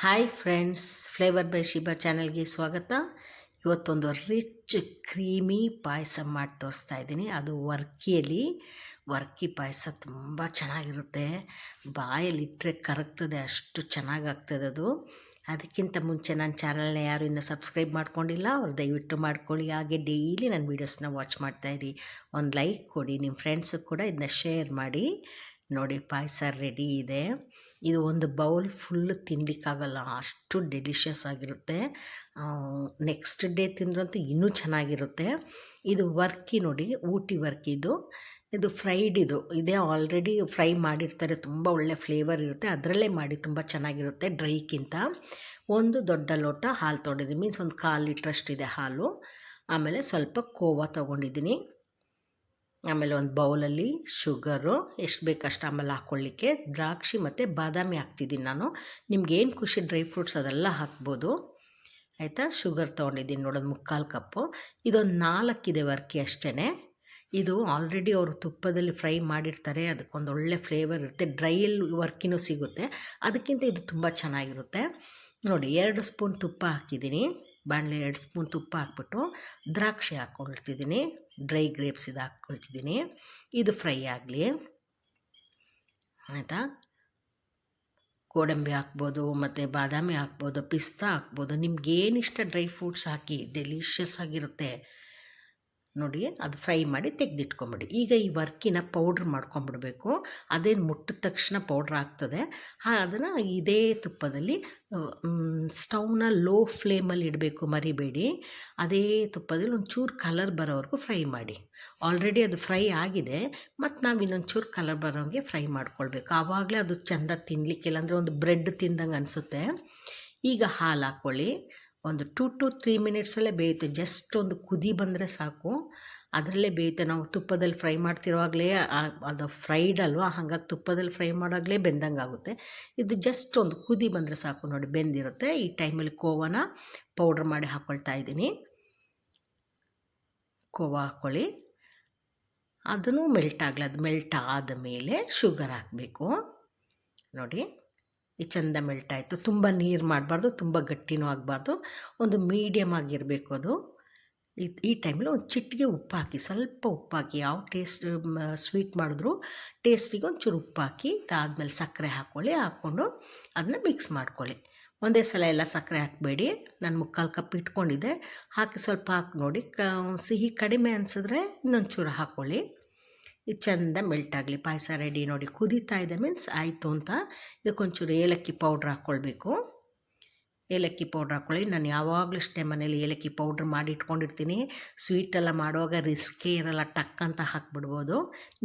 Hi friends, flavour by Shiba ಚಾನಲ್ಗೆ ಸ್ವಾಗತ. ಇವತ್ತೊಂದು ರಿಚ್ ಕ್ರೀಮಿ ಪಾಯಸ ಮಾಡಿ ತೋರಿಸ್ತಾ ಇದ್ದೀನಿ. ಅದು ವರ್ಕಿ ಪಾಯಸ ತುಂಬ ಚೆನ್ನಾಗಿರುತ್ತೆ. ಬಾಯಲ್ಲಿ ಇಟ್ಟರೆ ಕರಗ್ತದೆ, ಅಷ್ಟು ಚೆನ್ನಾಗಾಗ್ತದೆ ಅದು. ಅದಕ್ಕಿಂತ ಮುಂಚೆ ನನ್ನ ಚಾನಲ್ನ ಯಾರು ಇನ್ನೂ ಸಬ್ಸ್ಕ್ರೈಬ್ ಮಾಡ್ಕೊಂಡಿಲ್ಲ ಅವ್ರು ದಯವಿಟ್ಟು ಮಾಡ್ಕೊಳ್ಳಿ. ಹಾಗೆ ಡೈಲಿ ನನ್ನ ವೀಡಿಯೋಸ್ನ ವಾಚ್ ಮಾಡ್ತಾಯಿರಿ. ಒಂದು ಲೈಕ್ ಕೊಡಿ, ನಿಮ್ಮ ಫ್ರೆಂಡ್ಸಿಗೆ ಕೂಡ ಇದನ್ನ ಶೇರ್ ಮಾಡಿ. ನೋಡಿ, ಪಾಯಸ ರೆಡಿ ಇದೆ. ಇದು ಒಂದು ಬೌಲ್ ಫುಲ್ಲು ತಿನ್ನಲಿಕ್ಕಾಗಲ್ಲ, ಅಷ್ಟು ಡೆಲಿಷಿಯಸ್ ಆಗಿರುತ್ತೆ. ನೆಕ್ಸ್ಟ್ ಡೇ ತಿಂದ್ರಂತೂ ಇನ್ನೂ ಚೆನ್ನಾಗಿರುತ್ತೆ. ಇದು ವರ್ಕಿ ನೋಡಿ, ಊಟಿ ವರ್ಕಿ ಇದು ಫ್ರೈಡ್. ಇದೇ ಆಲ್ರೆಡಿ ಫ್ರೈ ಮಾಡಿರ್ತಾರೆ, ತುಂಬ ಒಳ್ಳೆ ಫ್ಲೇವರ್ ಇರುತ್ತೆ. ಅದರಲ್ಲೇ ಮಾಡಿ ತುಂಬ ಚೆನ್ನಾಗಿರುತ್ತೆ ಡ್ರೈಕ್ಕಿಂತ. ಒಂದು ದೊಡ್ಡ ಲೋಟ ಹಾಲು ತೊಗೊಂಡಿದ್ದೀನಿ, ಮೀನ್ಸ್ ಒಂದು 1/4 ಲೀಟ್ರಷ್ಟಿದೆ ಹಾಲು. ಆಮೇಲೆ ಸ್ವಲ್ಪ ಕೋವಾ ತೊಗೊಂಡಿದ್ದೀನಿ. ಆಮೇಲೆ ಒಂದು ಬೌಲಲ್ಲಿ ಶುಗರು ಎಷ್ಟು ಬೇಕಷ್ಟು ಆಮೇಲೆ ಹಾಕ್ಕೊಳ್ಳಿಕ್ಕೆ ದ್ರಾಕ್ಷಿ ಮತ್ತು ಬಾದಾಮಿ ಹಾಕ್ತಿದ್ದೀನಿ ನಾನು. ನಿಮ್ಗೇನು ಖುಷಿ ಡ್ರೈ ಫ್ರೂಟ್ಸ್ ಅದೆಲ್ಲ ಹಾಕ್ಬೋದು, ಆಯಿತಾ. ಶುಗರ್ ತೊಗೊಂಡಿದ್ದೀನಿ ನೋಡೋದು 3/4 ಕಪ್ಪು. ಇದೊಂದು 4 ಇದೆ ವರ್ಕಿ ಅಷ್ಟೇ. ಇದು ಆಲ್ರೆಡಿ ಅವರು ತುಪ್ಪದಲ್ಲಿ ಫ್ರೈ ಮಾಡಿರ್ತಾರೆ, ಅದಕ್ಕೊಂದು ಒಳ್ಳೆ ಫ್ಲೇವರ್ ಇರುತ್ತೆ. ಡ್ರೈಯಲ್ಲಿ ವರ್ಕಿನೂ ಸಿಗುತ್ತೆ, ಅದಕ್ಕಿಂತ ಇದು ತುಂಬ ಚೆನ್ನಾಗಿರುತ್ತೆ. ನೋಡಿ, 2 ಸ್ಪೂನ್ ತುಪ್ಪ ಹಾಕಿದ್ದೀನಿ ಬಾಣಲೆ. 2 ಸ್ಪೂನ್ ತುಪ್ಪ ಹಾಕ್ಬಿಟ್ಟು ದ್ರಾಕ್ಷಿ ಹಾಕ್ಕೊಳ್ತಿದ್ದೀನಿ, ಡ್ರೈ ಗ್ರೇಪ್ಸ್ ಇದು ಹಾಕ್ಕೊಳ್ತಿದ್ದೀನಿ. ಇದು ಫ್ರೈ ಆಗಲಿ, ಆಯಿತಾ. ಗೋಡಂಬಿ ಹಾಕ್ಬೋದು, ಮತ್ತು ಬಾದಾಮಿ ಹಾಕ್ಬೋದು, ಪಿಸ್ತಾ ಹಾಕ್ಬೋದು. ನಿಮ್ಗೇನಿಷ್ಟ ಡ್ರೈ ಫ್ರೂಟ್ಸ್ ಹಾಕಿ, ಡೆಲಿಷಿಯಸ್ ಆಗಿರುತ್ತೆ. ನೋಡಿ, ಅದು ಫ್ರೈ ಮಾಡಿ ತೆಗೆದಿಟ್ಕೊಂಬಿಡಿ. ಈಗ ಈ ವರ್ಕಿನ ಪೌಡ್ರ್ ಮಾಡ್ಕೊಂಬಿಡ್ಬೇಕು. ಅದೇನು ಮುಟ್ಟಿದ ತಕ್ಷಣ ಪೌಡ್ರ್ ಆಗ್ತದೆ. ಅದನ್ನು ಇದೇ ತುಪ್ಪದಲ್ಲಿ ಸ್ಟವ್ನ ಲೋ ಫ್ಲೇಮಲ್ಲಿ ಇಡಬೇಕು, ಮರಿಬೇಡಿ. ಅದೇ ತುಪ್ಪದಲ್ಲಿ ಒಂಚೂರು ಕಲರ್ ಬರೋವರೆಗೂ ಫ್ರೈ ಮಾಡಿ. ಆಲ್ರೆಡಿ ಅದು ಫ್ರೈ ಆಗಿದೆ, ಮತ್ತು ನಾವು ಇನ್ನೊಂಚೂರು ಕಲರ್ ಬರೋಂಗೆ ಫ್ರೈ ಮಾಡ್ಕೊಳ್ಬೇಕು. ಆವಾಗಲೇ ಅದು ಚೆಂದ ತಿನ್ನಲಿಕ್ಕೆ, ಇಲ್ಲಾಂದರೆ ಒಂದು ಬ್ರೆಡ್ ತಿಂದಂಗೆ ಅನಿಸುತ್ತೆ. ಈಗ ಹಾಲು ಹಾಕ್ಕೊಳ್ಳಿ. ಒಂದು 2 to 3 ಮಿನಿಟ್ಸಲ್ಲೇ ಬೇಯುತ್ತೆ. ಜಸ್ಟ್ ಒಂದು ಕುದಿ ಬಂದರೆ ಸಾಕು, ಅದರಲ್ಲೇ ಬೇಯುತ್ತೆ. ನಾವು ತುಪ್ಪದಲ್ಲಿ ಫ್ರೈ ಮಾಡ್ತಿರುವಾಗಲೇ ಅದು ಫ್ರೈಡ್ ಅಲ್ವಾ, ಹಾಗಾಗಿ ತುಪ್ಪದಲ್ಲಿ ಫ್ರೈ ಮಾಡೋವಾಗಲೇ ಬೆಂದಂಗೆ ಆಗುತ್ತೆ. ಇದು ಜಸ್ಟ್ ಒಂದು ಕುದಿ ಬಂದರೆ ಸಾಕು. ನೋಡಿ, ಬೆಂದಿರುತ್ತೆ. ಈ ಟೈಮಲ್ಲಿ ಕೋವಾನ ಪೌಡ್ರ್ ಮಾಡಿ ಹಾಕ್ಕೊಳ್ತಾ ಇದ್ದೀನಿ. ಕೋವಾ ಹಾಕ್ಕೊಳ್ಳಿ, ಅದನ್ನು ಮೆಲ್ಟ್ ಆಗಲಿ. ಅದು ಮೆಲ್ಟ್ ಆದ ಮೇಲೆ ಶುಗರ್ ಹಾಕಬೇಕು. ನೋಡಿ, ಈ ಚೆಂದ ಮೆಲ್ಟ್ ಆಯಿತು. ತುಂಬ ನೀರು ಮಾಡಬಾರ್ದು, ತುಂಬ ಗಟ್ಟಿನೂ ಆಗಬಾರ್ದು, ಒಂದು ಮೀಡಿಯಮ್ ಆಗಿರಬೇಕು ಅದು. ಈ ಟೈಮಲ್ಲಿ ಒಂದು ಚಿಟಿಕೆ ಉಪ್ಪು ಹಾಕಿ, ಸ್ವಲ್ಪ ಉಪ್ಪು ಹಾಕಿ. ಯಾವ ಟೇಸ್ಟ್ ಸ್ವೀಟ್ ಮಾಡಿದ್ರು ಟೇಸ್ಟಿಗೆ ಒಂಚೂರು ಉಪ್ಪು ಹಾಕಿ, ಅದಾದಮೇಲೆ ಸಕ್ಕರೆ ಹಾಕ್ಕೊಂಡು ಅದನ್ನ ಮಿಕ್ಸ್ ಮಾಡ್ಕೊಳ್ಳಿ. ಒಂದೇ ಸಲ ಎಲ್ಲ ಸಕ್ಕರೆ ಹಾಕಬೇಡಿ. ನಾನು 3/4 ಕಪ್ ಇಟ್ಕೊಂಡಿದ್ದೆ, ಹಾಕಿ ಸ್ವಲ್ಪ ಹಾಕಿ ನೋಡಿ. ಸಿಹಿ ಕಡಿಮೆ ಅನಿಸಿದ್ರೆ ಇನ್ನೊಂಚೂರು ಹಾಕ್ಕೊಳ್ಳಿ. ಇದು ಚೆಂದ ಮೆಲ್ಟ್ ಆಗಲಿ. ಪಾಯಸ ರೆಡಿ. ನೋಡಿ, ಕುದೀತಾ ಇದೆ, ಮೀನ್ಸ್ ಆಯಿತು ಅಂತ. ಇದಕ್ಕೊಂಚೂರು ಏಲಕ್ಕಿ ಪೌಡ್ರ್ ಹಾಕ್ಕೊಳ್ಬೇಕು. ಏಲಕ್ಕಿ ಪೌಡ್ರ್ ಹಾಕ್ಕೊಳ್ಳಿ. ನಾನು ಯಾವಾಗಲೂ ಅಷ್ಟೇ ಮನೇಲಿ ಏಲಕ್ಕಿ ಪೌಡ್ರ್ ಮಾಡಿ ಇಟ್ಕೊಂಡಿರ್ತೀನಿ. ಸ್ವೀಟೆಲ್ಲ ಮಾಡುವಾಗ ರಿಸ್ಕೇ ಇರೋಲ್ಲ, ಟಕ್ ಅಂತ ಹಾಕ್ಬಿಡ್ಬೋದು.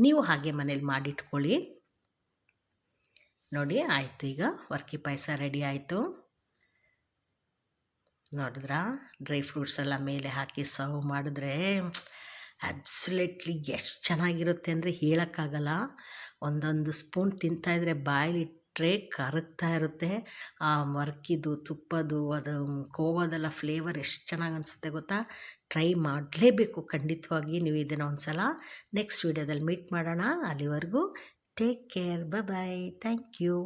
ನೀವು ಹಾಗೆ ಮನೇಲಿ ಮಾಡಿಟ್ಕೊಳ್ಳಿ. ನೋಡಿ, ಆಯಿತು. ಈಗ ವರ್ಕಿ ಪಾಯಸ ರೆಡಿ ಆಯಿತು. ನೋಡಿದ್ರಾ, ಡ್ರೈ ಫ್ರೂಟ್ಸ್ ಎಲ್ಲ ಮೇಲೆ ಹಾಕಿ ಸರ್ವ್ ಮಾಡಿದ್ರೆ ಅಬ್ಸಲ್ಯೂಟ್ಲಿ ಎಷ್ಟು ಚೆನ್ನಾಗಿರುತ್ತೆ ಅಂದರೆ ಹೇಳೋಕ್ಕಾಗಲ್ಲ. ಒಂದೊಂದು ಸ್ಪೂನ್ ತಿಂತಾಯಿದ್ರೆ ಬಾಯಲ್ಲಿಟ್ಟರೆ ಕರಗ್ತಾ ಇರುತ್ತೆ. ಆ ವರ್ಕಿದು, ತುಪ್ಪದು, ಅದು ಕೋವಾದೆಲ್ಲ ಫ್ಲೇವರ್ ಎಷ್ಟು ಚೆನ್ನಾಗಿ ಅನಿಸುತ್ತೆ ಗೊತ್ತಾ. ಟ್ರೈ ಮಾಡಲೇಬೇಕು ಖಂಡಿತವಾಗಿ ನೀವು ಇದನ್ನು ಒಂದು ಸಲ. ನೆಕ್ಸ್ಟ್ ವೀಡಿಯೋದಲ್ಲಿ ಮೀಟ್ ಮಾಡೋಣ. ಅಲ್ಲಿವರೆಗೂ take care, bye. Thank you.